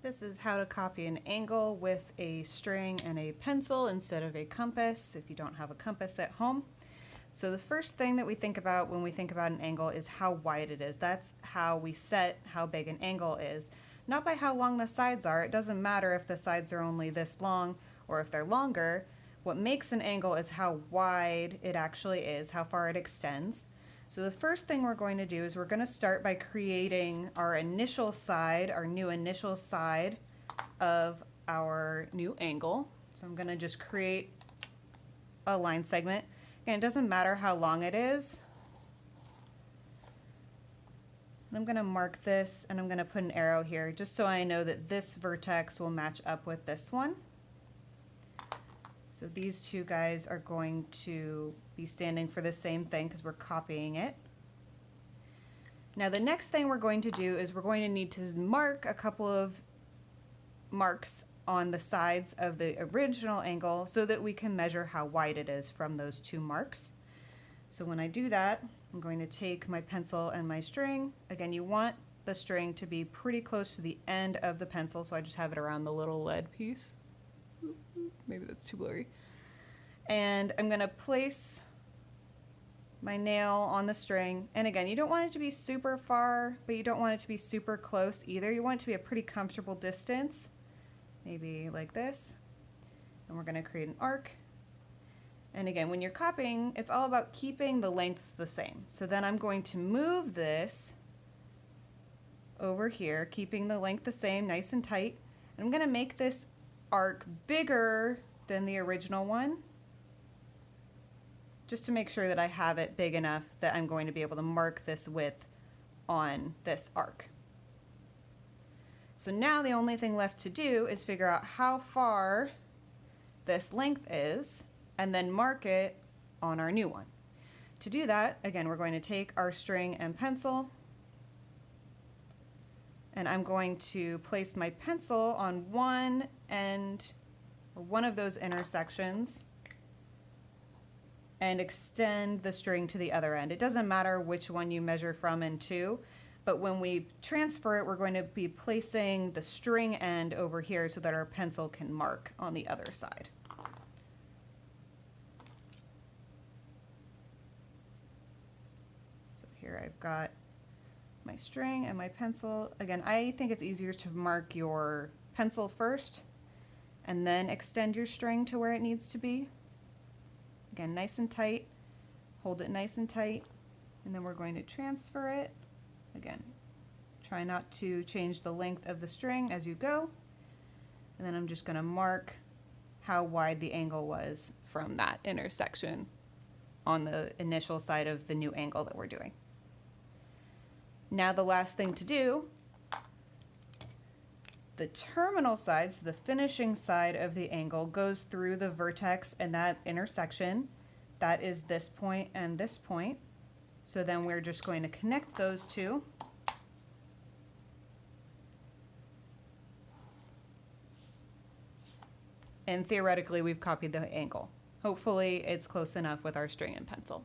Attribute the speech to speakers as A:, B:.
A: This is how to copy an angle with a string and a pencil instead of a compass if you don't have a compass at home. So the first thing that we think about when we think about an angle is how wide it is. That's how we set how big an angle is. Not by how long the sides are. It doesn't matter if the sides are only this long or if they're longer. What makes an angle is how wide it actually is, how far it extends. So the first thing we're going to do is we're going to start by creating our initial side, our new initial side of our new angle. So I'm going to just create a line segment. Again, it doesn't matter how long it is. I'm going to mark this and I'm going to put an arrow here just so I know that this vertex will match up with this one. So these two guys are going to be standing for the same thing because we're copying it. Now the next thing we're going to do is we're going to need to mark a couple of marks on the sides of the original angle so that we can measure how wide it is from those two marks. So when I do that, I'm going to take my pencil and my string. Again, you want the string to be pretty close to the end of the pencil, so I just have it around the little lead piece. Maybe that's too blurry. And I'm going to place my nail on the string. And again, you don't want it to be super far, but you don't want it to be super close either. You want it to be a pretty comfortable distance, maybe like this. And we're going to create an arc. And again, when you're copying, it's all about keeping the lengths the same. So then I'm going to move this over here, keeping the length the same, nice and tight. And I'm going to make this arc bigger than the original one, just to make sure that I have it big enough that I'm going to be able to mark this width on this arc. So now the only thing left to do is figure out how far this length is and then mark it on our new one. To do that, again, we're going to take our string and pencil, and I'm going to place my pencil on one end, or one of those intersections, and extend the string to the other end. It doesn't matter which one you measure from and to, but when we transfer it, we're going to be placing the string end over here so that our pencil can mark on the other side. So here I've got my string and my pencil. Again, I think it's easier to mark your pencil first and then extend your string to where it needs to be. Again, nice and tight, hold it nice and tight, and then we're going to transfer it. Again, try not to change the length of the string as you go. And then I'm just going to mark how wide the angle was from that intersection on the initial side of the new angle that we're doing. Now the last thing to do, the terminal side, so the finishing side of the angle, goes through the vertex and that intersection. That is this point and this point. So then we're just going to connect those two. And theoretically, we've copied the angle. Hopefully it's close enough with our string and pencil.